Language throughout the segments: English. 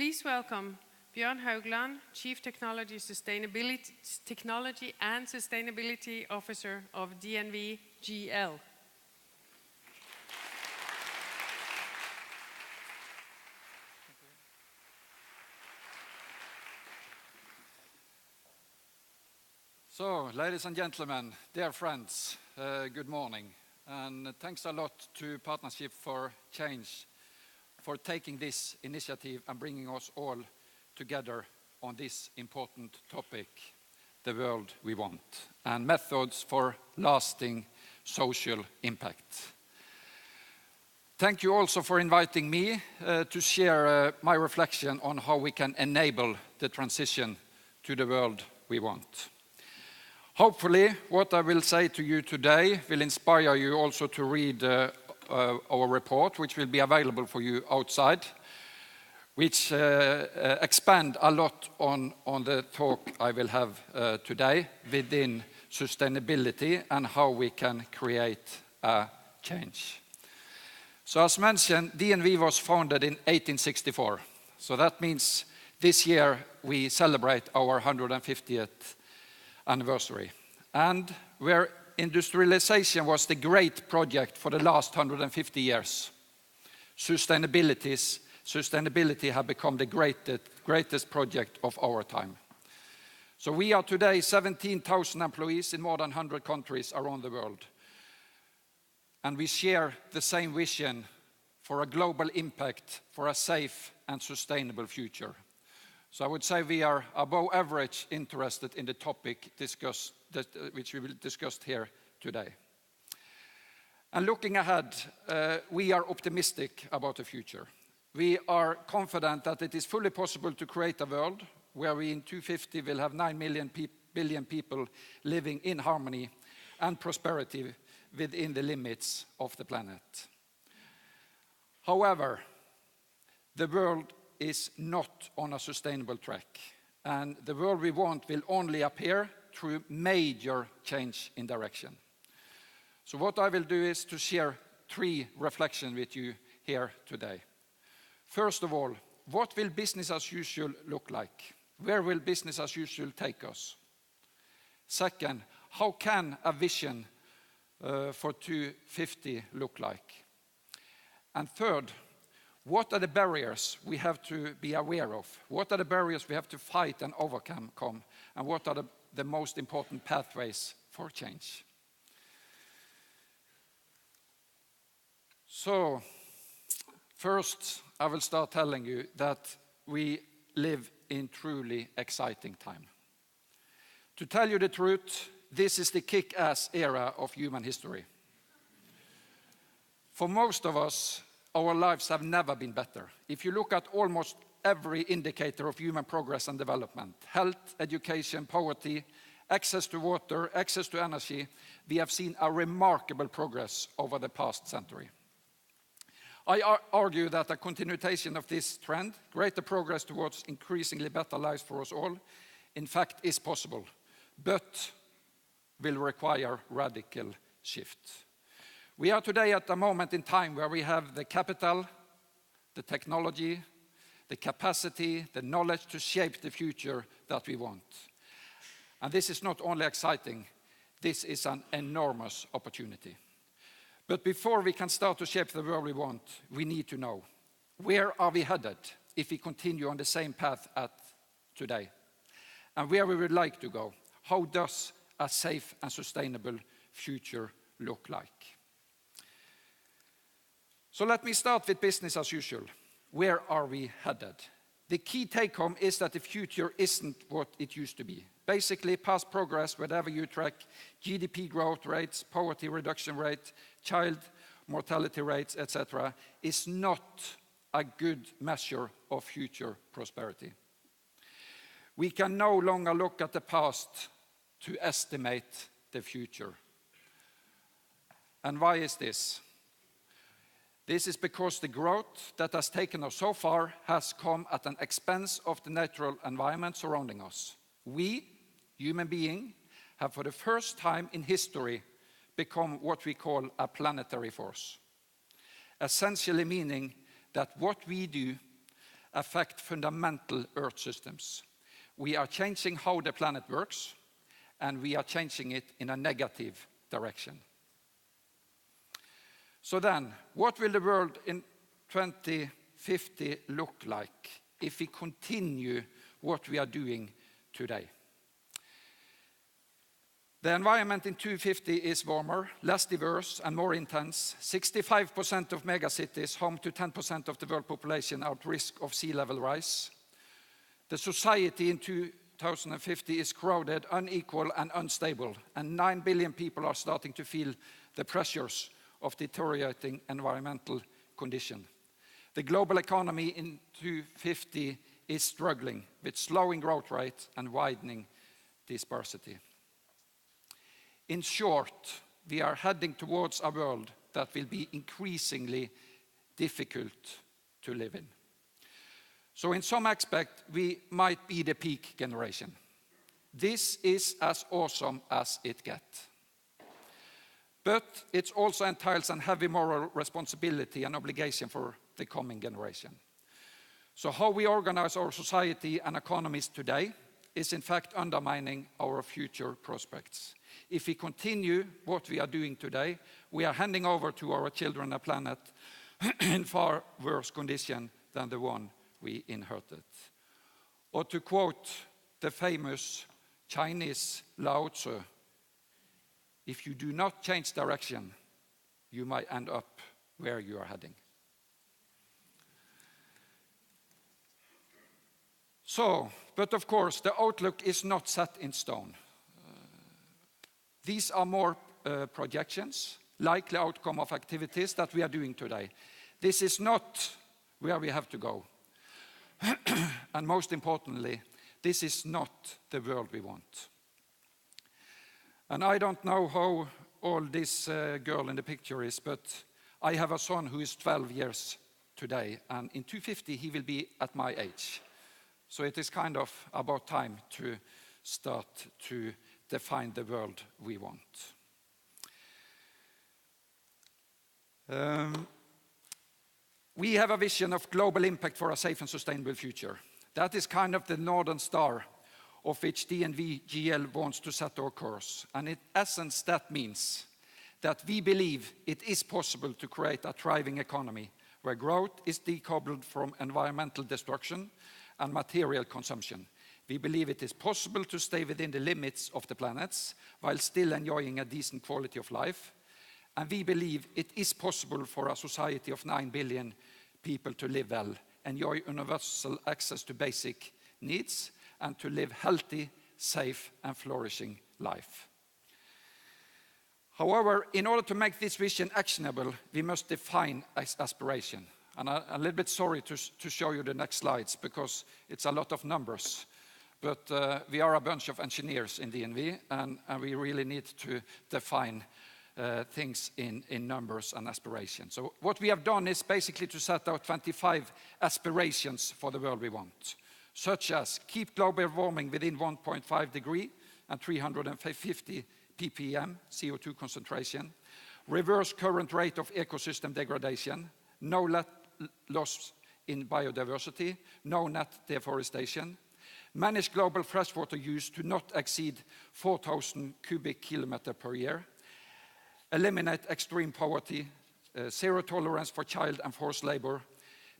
Please welcome Bjørn Haugland, Chief Technology and Sustainability Officer of DNV GL. So, ladies and gentlemen, dear friends, good morning. And thanks a lot to Partnership for Change for taking this initiative and bringing us all together on this important topic, the world we want, and methods for lasting social impact. Thank you also for inviting me to share my reflection on how we can enable the transition to the world we want. Hopefully, what I will say to you today will inspire you also to read our report, which will be available for you outside, which expand a lot on the talk I will have today within sustainability and how we can create a change. So as mentioned, DNV was founded in 1864. So that means this year we celebrate our 150th anniversary. And where industrialization was the great project for the last 150 years, sustainability have become the greatest project of our time. So we are today 17,000 employees in more than 100 countries around the world. And we share the same vision for a global impact for a safe and sustainable future. So I would say we are above average interested in the topic which we will discuss here today. And looking ahead, we are optimistic about the future. We are confident that it is fully possible to create a world where we in 2050 will have 9 billion people living in harmony and prosperity within the limits of the planet. However, the world is not on a sustainable track, and the world we want will only appear through major change in direction. So what I will do is to share 3 reflections with you here today. First of all, what will business as usual look like? Where will business as usual take us? Second, how can a vision for 2050 look like? And third, what are the barriers we have to be aware of? What are the barriers we have to fight and overcome? And what are the most important pathways for change? So, first, I will start telling you that we live in truly exciting time. To tell you the truth, this is the kick-ass era of human history. For most of us, our lives have never been better. If you look at almost every indicator of human progress and development, health, education, poverty, access to water, access to energy, we have seen a remarkable progress over the past century. I argue that a continuation of this trend, greater progress towards increasingly better lives for us all, in fact is possible, but will require radical shift. We are today at a moment in time where we have the capital, the technology, the capacity, the knowledge to shape the future that we want. And this is not only exciting, this is an enormous opportunity. But before we can start to shape the world we want, we need to know, where are we headed if we continue on the same path as today? And where we would like to go? How does a safe and sustainable future look like? So let me start with business as usual. Where are we headed? The key take-home is that the future isn't what it used to be. Basically, past progress, whatever you track, GDP growth rates, poverty reduction rate, child mortality rates, etc., is not a good measure of future prosperity. We can no longer look at the past to estimate the future. And why is this? This is because the growth that has taken us so far has come at an expense of the natural environment surrounding us. We, human beings, have for the first time in history become what we call a planetary force. Essentially meaning that what we do affect fundamental Earth systems. We are changing how the planet works, and we are changing it in a negative direction. So then, what will the world in 2050 look like if we continue what we are doing today? The environment in 2050 is warmer, less diverse, and more intense. 65% of megacities, home to 10% of the world population, are at risk of sea level rise. The society in 2050 is crowded, unequal, and unstable, and 9 billion people are starting to feel the pressures of deteriorating environmental conditions. The global economy in 2050 is struggling with slowing growth rate and widening disparity. In short, we are heading towards a world that will be increasingly difficult to live in. So in some aspect, we might be the peak generation. This is as awesome as it gets. But it also entails a heavy moral responsibility and obligation for the coming generation. So how we organize our society and economies today is in fact undermining our future prospects. If we continue what we are doing today, we are handing over to our children a planet in far worse condition than the one we inherited. Or to quote the famous Chinese Lao Tzu, if you do not change direction, you might end up where you are heading. So, but of course, the outlook is not set in stone. These are more projections, likely outcome of activities that we are doing today. This is not where we have to go. And most importantly, this is not the world we want. And I don't know how old this girl in the picture is, but I have a son who is 12 years today, and in 2050 he will be at my age. So it is kind of about time to start to define the world we want. We have a vision of global impact for a safe and sustainable future. That is kind of the northern star of which DNV GL wants to set our course. And in essence, that means that we believe it is possible to create a thriving economy where growth is decoupled from environmental destruction and material consumption. We believe it is possible to stay within the limits of the planets while still enjoying a decent quality of life. And we believe it is possible for a society of 9 billion people to live well, enjoy universal access to basic needs, and to live healthy, safe, and flourishing life. However, in order to make this vision actionable, we must define aspiration. And I'm a little bit sorry to show you the next slides because it's a lot of numbers. But we are a bunch of engineers in DNV, and we really need to define things in numbers and aspirations. So what we have done is basically to set out 25 aspirations for the world we want, such as keep global warming within 1.5 degree and 350 ppm CO2 concentration, reverse current rate of ecosystem degradation, no loss in biodiversity, no net deforestation, manage global freshwater use to not exceed 4,000 cubic kilometers per year, eliminate extreme poverty, zero tolerance for child and forced labor,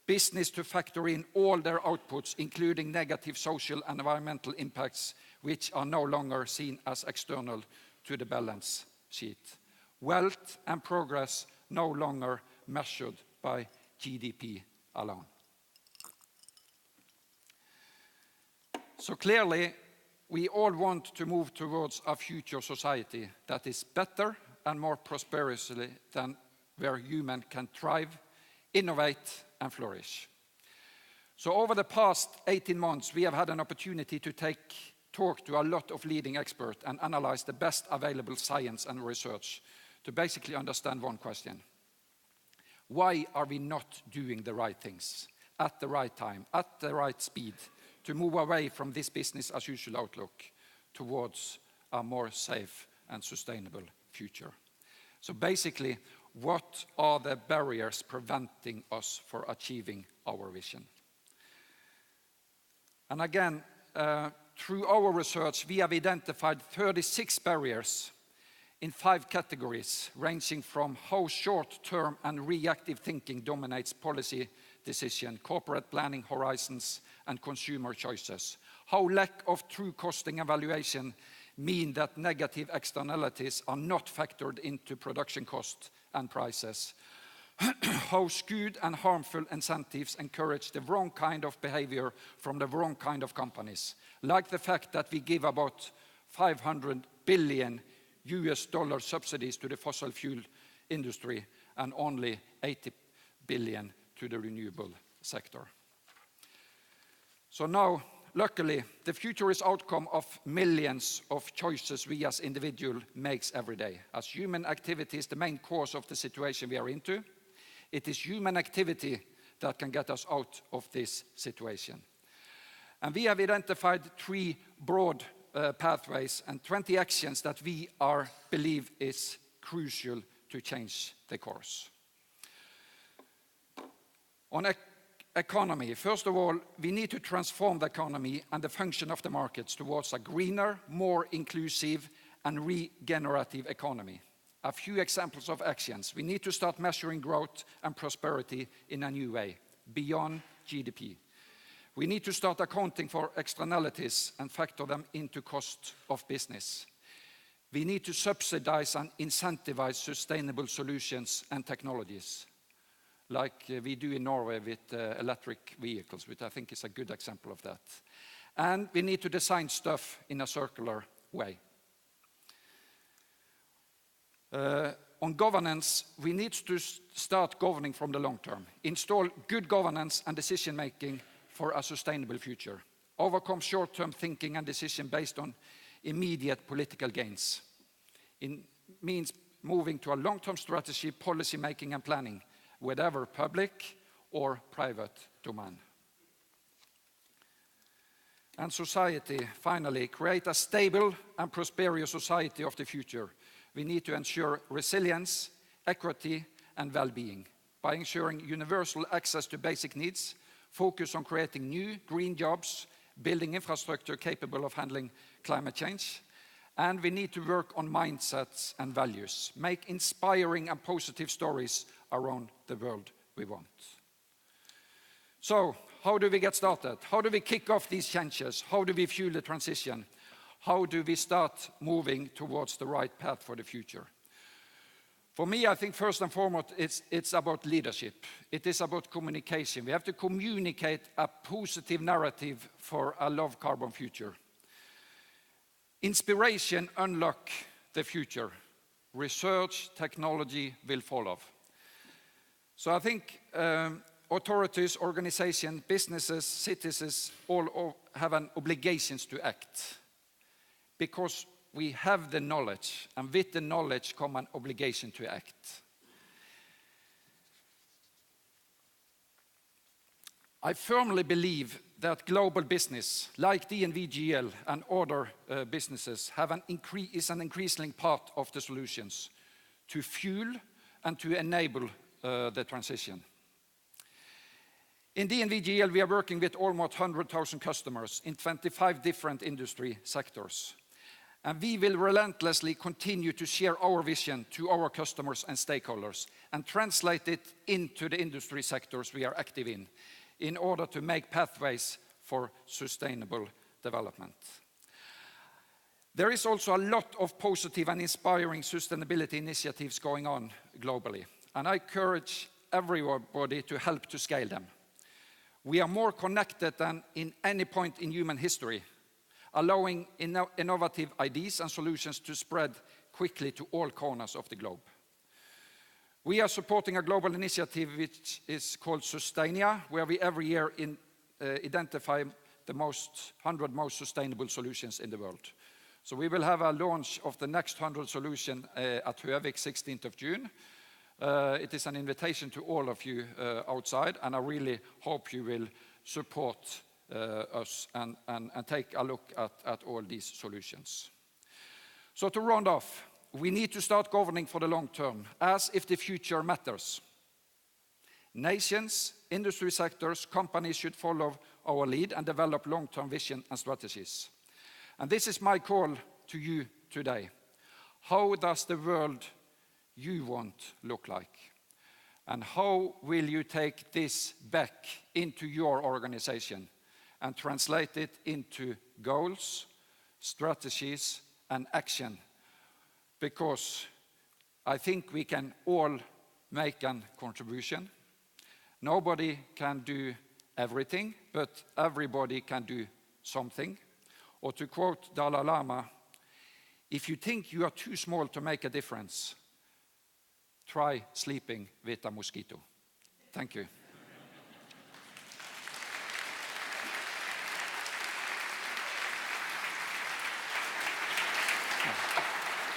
business to factor in all their outputs, including negative social and environmental impacts, which are no longer seen as external to the balance sheet. Wealth and progress no longer measured by GDP alone. So clearly, we all want to move towards a future society that is better and more prosperous than where humans can thrive, innovate, and flourish. So over the past 18 months, we have had an opportunity to talk to a lot of leading experts and analyze the best available science and research to basically understand one question. Why are we not doing the right things at the right time, at the right speed, to move away from this business as usual outlook towards a more safe and sustainable future? So basically, what are the barriers preventing us from achieving our vision? And again, through our research, we have identified 36 barriers in 5 categories, ranging from how short-term and reactive thinking dominates policy decision, corporate planning horizons, and consumer choices. How lack of true costing evaluation mean that negative externalities are not factored into production cost and prices. How skewed and harmful incentives encourage the wrong kind of behavior from the wrong kind of companies, like the fact that we give about $500 billion subsidies to the fossil fuel industry and only 80 billion to the renewable sector. So now, luckily, the future is outcome of millions of choices we as individuals makes every day. As human activity is the main cause of the situation we are into, it is human activity that can get us out of this situation. And we have identified 3 broad pathways and 20 actions that we believe is crucial to change the course. On economy, first of all, we need to transform the economy and the function of the markets towards a greener, more inclusive and regenerative economy. A few examples of actions. We need to start measuring growth and prosperity in a new way, beyond GDP. We need to start accounting for externalities and factor them into cost of business. We need to subsidize and incentivize sustainable solutions and technologies, like we do in Norway with electric vehicles, which I think is a good example of that. And we need to design stuff in a circular way. On governance, we need to start governing from the long term, install good governance and decision-making for a sustainable future, overcome short-term thinking and decision based on immediate political gains. It means moving to a long-term strategy, policy-making and planning, whether public or private domain. And society, finally, create a stable and prosperous society of the future. We need to ensure resilience, equity, and well-being by ensuring universal access to basic needs, focus on creating new green jobs, building infrastructure capable of handling climate change, and we need to work on mindsets and values, make inspiring and positive stories around the world we want. So, how do we get started? How do we kick off these changes? How do we fuel the transition? How do we start moving towards the right path for the future? For me, I think first and foremost, it's about leadership. It is about communication. We have to communicate a positive narrative for a low-carbon future. Inspiration unlock the future. Research, technology will follow. So I think authorities, organizations, businesses, citizens all have an obligation to act, because we have the knowledge, and with the knowledge comes an obligation to act. I firmly believe that global business, like DNV GL and other businesses, is an increasing part of the solutions to fuel and to enable the transition. In DNV GL, we are working with almost 100,000 customers in 25 different industry sectors. And we will relentlessly continue to share our vision to our customers and stakeholders and translate it into the industry sectors we are active in order to make pathways for sustainable development. There is also a lot of positive and inspiring sustainability initiatives going on globally, and I encourage everybody to help to scale them. We are more connected than in any point in human history, allowing innovative ideas and solutions to spread quickly to all corners of the globe. We are supporting a global initiative which is called Sustainia, where we every year identify the 100 most sustainable solutions in the world. So we will have a launch of the next 100 solutions at Høvik, 16th of June. It is an invitation to all of you outside, and I really hope you will support us and take a look at all these solutions. So to round off, we need to start governing for the long term, as if the future matters. Nations, industry sectors, companies should follow our lead and develop long-term vision and strategies. And this is my call to you today. How does the world you want look like? And how will you take this back into your organization and translate it into goals, strategies, and action? Because I think we can all make a contribution. Nobody can do everything, but everybody can do something. Or to quote Dalai Lama, if you think you are too small to make a difference, try sleeping with a mosquito. Thank you.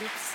It's